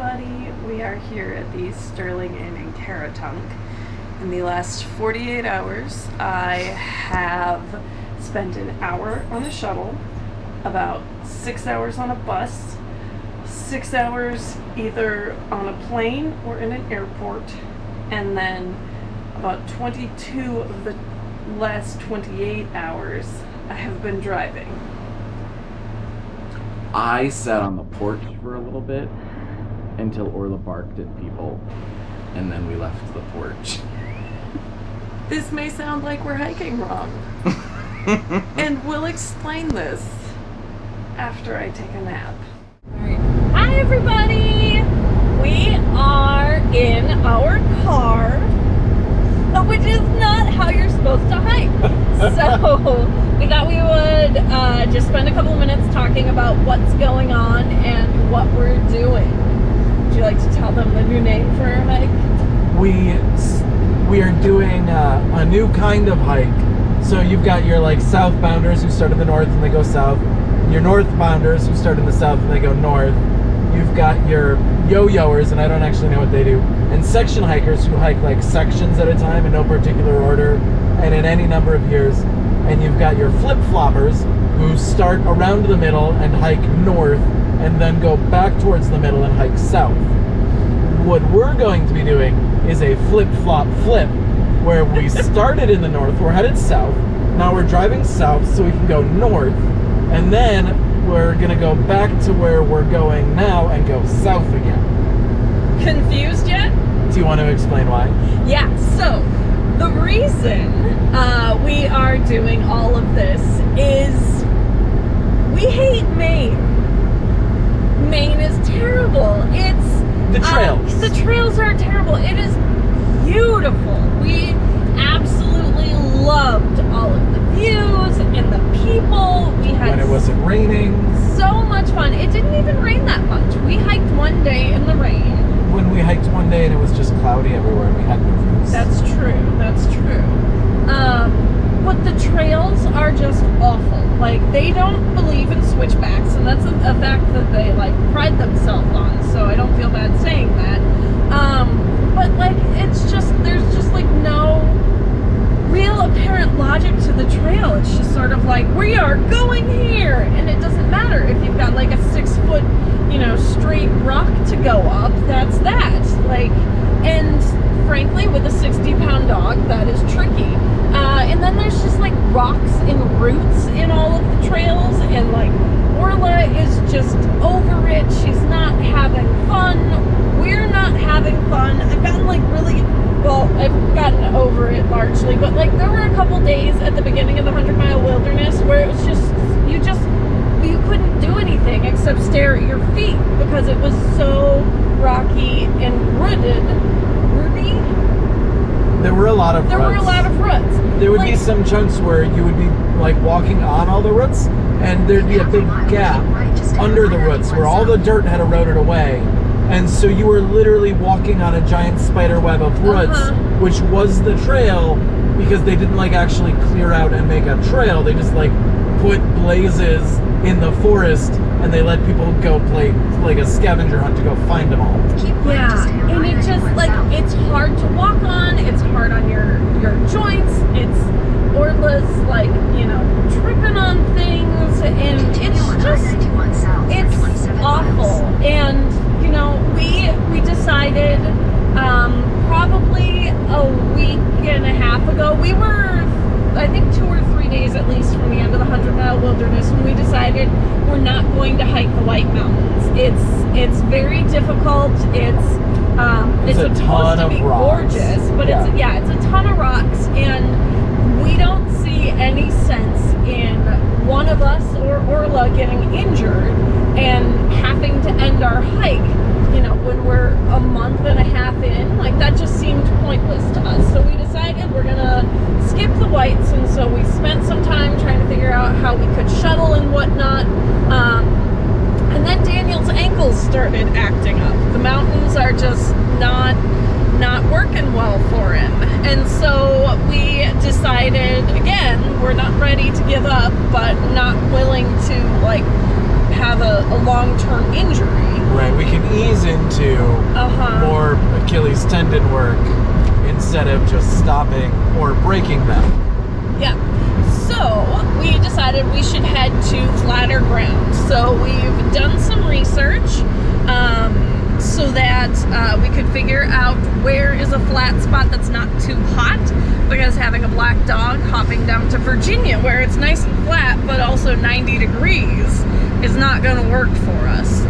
everybody. We are here at the Sterling Inn in Caratunk. In the last 48 hours, I have spent an hour on a shuttle, about 6 hours on a bus, 6 hours either on a plane or in an airport, and then about 22 of the last 28 hours I have been driving. I sat on the porch for a little bit until Orla barked at people, and then we left the porch. This may sound like we're hiking wrong, and we'll explain this after I take a nap. Hi everybody! We are in our car, which is not how you're supposed to hike. So we thought we would just spend a couple of minutes talking about what's going on and what we're doing. Would you like to tell them the new name for our hike? We are doing a new kind of hike. So you've got your southbounders who start in the north and they go south. Your northbounders who start in the south and they go north. You've got your yo-yoers, and I don't actually know what they do, and section hikers who hike sections at a time in no particular order and in any number of years. And you've got your flip-floppers who start around the middle and hike north and then go back towards the middle and hike south. What we're going to be doing is a flip-flop flip, where we started in the north, we're headed south, now we're driving south so we can go north, and then we're gonna go back to where we're going now and go south again. Confused yet? Do you want to explain why? Yeah, so the reason we are doing all of this is we hate Maine. Maine is terrible. It's The trails. The trails are terrible. It is beautiful. We absolutely loved all of the views and the people. We had When it wasn't raining. so much fun. It didn't even rain that much. We hiked one day in the rain. When we hiked one day and it was just cloudy everywhere and we had no views. That's true. That's true. But the trails are just awful. They don't believe in switchbacks, and that's a fact that they pride themselves on. So I don't feel bad saying that. But it's just there's no real apparent logic to the trail. It's just sort of we are going here, and it doesn't matter if you've got a 6 foot, straight rock to go up. That's that. And frankly, with a 60-pound dog, that is tricky. And then there's just rocks and roots in all of the trails, and Orla is just over it. She's not having fun. We're not having fun. I've gotten I've gotten over it largely, but there were a couple days at the beginning of the 100-mile wilderness where it was you couldn't do anything except stare at your feet because it was so rocky and rooty. There were a lot of roots. There would be some chunks where you would be walking on all the roots, and there'd be a big gap under the roots where all the dirt had eroded away. And so you were literally walking on a giant spider web of roots, which was the trail, because they didn't actually clear out and make a trail. They just put blazes in the forest, and they let people go play a scavenger hunt to go find them all. Yeah, and it just it's hard to walk on. It's hard on your joints. It's Orla's tripping on things, and it's awful. And we decided probably a week and a half ago. We were, I think, 2 or 3 days at least from the end of the 100-mile wilderness when we decided we're not going to hike the White Mountains. It's very difficult. It's a supposed ton to of be rocks. gorgeous, but Yeah. it's a ton of rocks, and we don't see any sense in one of us or Orla getting injured and having to end our hike, when we're a month and a half in. That just seemed pointless to us. So we decided we're gonna skip the Whites, and so we spent some time trying to figure out how we could shuttle and whatnot. And then Daniel's ankles started acting up. The mountains are just not working well for him. And so we decided, again, we're not ready to give up, but not willing to have a long-term injury. Right, we can ease into more Achilles tendon work instead of just stopping or breaking them. Yeah. So we decided we should head to flatter ground. So we've done some research so that we could figure out where is a flat spot that's not too hot, because having a black dog hopping down to Virginia where it's nice and flat but also 90 degrees is not going to work for us.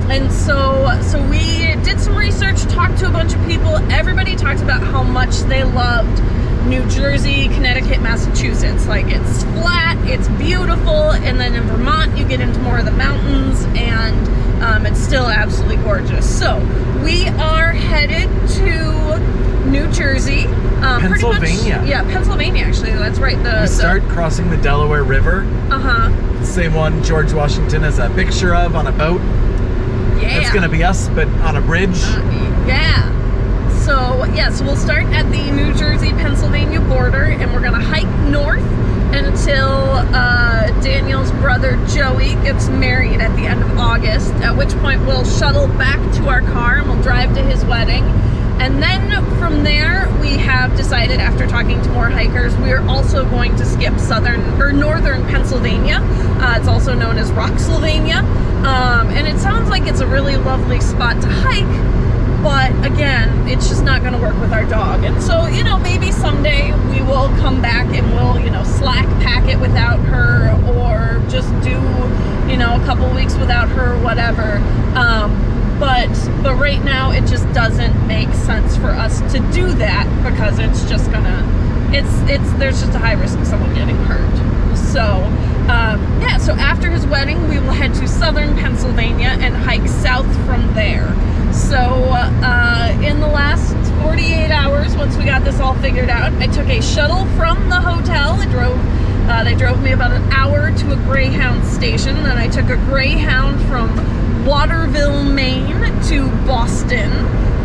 And so we did some research, talked to a bunch of people. Everybody talked about how much they loved New Jersey, Connecticut, Massachusetts. Like, it's flat, it's beautiful, and then in Vermont you get into more of the mountains, and it's still absolutely gorgeous. So we are headed to New Jersey. Pennsylvania. Pretty much, yeah, Pennsylvania, actually. That's right. We start crossing the Delaware River. Same one George Washington has a picture of on a boat. Yeah. That's going to be us, but on a bridge. Yeah. So we'll start at the New Jersey-Pennsylvania border, and we're going to hike north until Daniel's brother Joey gets married at the end of August, at which point we'll shuttle back to our car and we'll drive to his wedding. And then from there, we have decided, after talking to more hikers, we are also going to skip northern Pennsylvania. It's also known as Rocksylvania. And it sounds like it's a really lovely spot to hike, but again, it's just not going to work with our dog. And so, maybe someday we will come back and we'll, slack pack it without her, or just do, a couple weeks without her, whatever. But right now it just doesn't make sense for us to do that, because it's just there's just a high risk of someone getting hurt. So so after his wedding we will head to southern Pennsylvania and hike south from there. So in the last 48 hours, once we got this all figured out, I took a shuttle from the hotel. They drove me about an hour to a Greyhound station. Then I took a Greyhound from Waterville, Maine to Boston,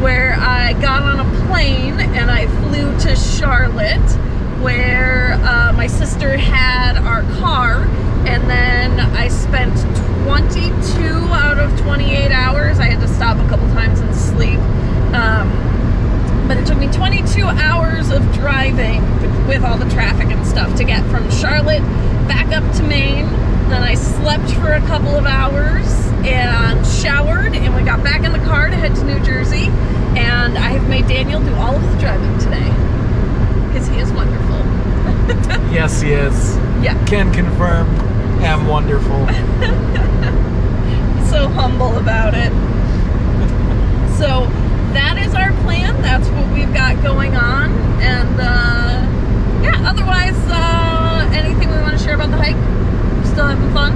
where I got on a plane and I flew to Charlotte, where my sister had our car, and then I spent 22 out of 28 hours. I had to stop a couple times and sleep. But it took me 22 hours of driving with all the traffic and stuff to get from Charlotte back up to Maine. Then I slept for a couple of hours and showered, and we got back in the car to head to New Jersey. And I have made Daniel do all of the driving today, because he is wonderful. Yes, he is. Yeah. Can confirm, am wonderful. So humble about it. So that is our plan. That's what we've got going on. And otherwise, anything we want to share about the hike? Still having fun?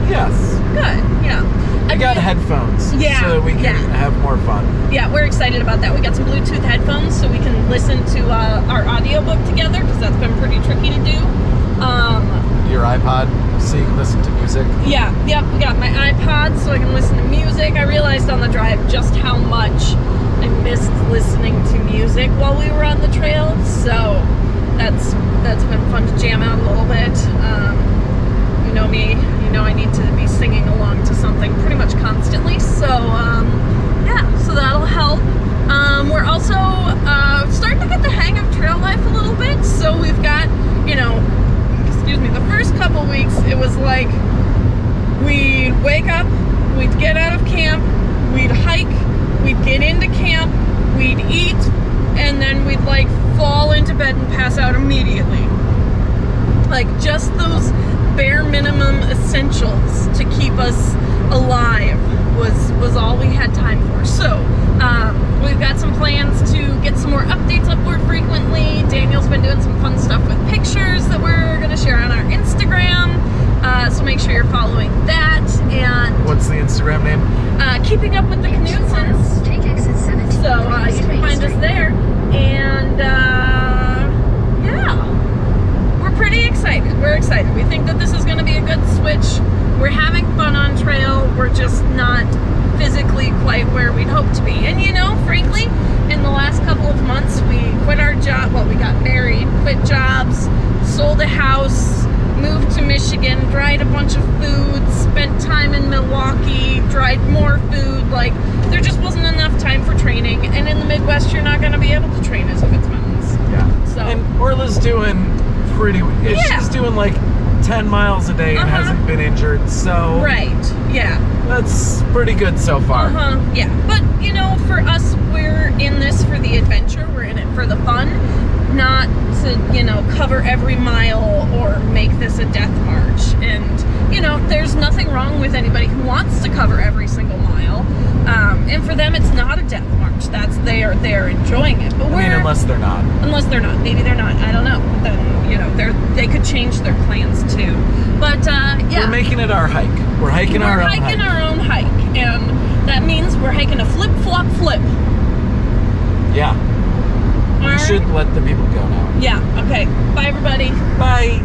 Yes. Good. Yeah. I got headphones, Yeah, so that we can have more fun. Yeah, we're excited about that. We got some Bluetooth headphones so we can listen to our audiobook together, because that's been pretty tricky to do. Your iPod, so you can listen to music. Yeah, yep, we got my iPod so I can listen to music. I realized on the drive just how much I missed listening to music while we were on the trail, so that's been fun to jam out a little bit. You know me, I need to be singing along to something pretty much constantly, so so that'll help. We're also starting to get the hang of trail life a little bit, so we've got, the first couple weeks it was like we'd wake up, we'd get out of camp, we'd hike, we'd get into camp, we'd eat, and then we'd fall into bed and pass out immediately. Just those bare minimum essentials to keep us alive was all we had time for. So we've got some plans to get some more updates up more frequently. Daniel's been doing some fun stuff with pictures that we're going to share on our Instagram, so make sure you're following that. And what's the Instagram name? Keeping Up with the Knutsons. So you can find us there. And we're pretty excited. We're excited. We think that this is going to be a good switch. We're having fun on trail. We're just not physically quite where we'd hope to be. And frankly, in the last couple of months, we quit our job. Well, we got married, quit jobs, sold a house, moved to Michigan, dried a bunch of food, spent time in Milwaukee, dried more food. like, there just wasn't enough time for training. And in the Midwest, you're not going to be able to train as if it's mountains. Yeah. So. And Orla's doing pretty. Yeah. She's doing like 10 miles a day and hasn't been injured. So. Right. Yeah. That's pretty good so far. Yeah. But, you know, for us, we're in this for the adventure. We're in it for the fun, not to, you know, cover every mile or make this a death march. And, you know, there's nothing wrong with anybody who wants to cover every single mile. And for them, it's not a death march. They're enjoying it. But I mean, unless they're not. Maybe they're not. I don't know. But then, you know, they could change their plans too. But yeah, We're making it our hike. We're hiking our own hike. We're hiking our own hike, and that means we're hiking a flip-flop-flip. Yeah. We should let the people go now. Yeah. Okay. Bye, everybody. Bye.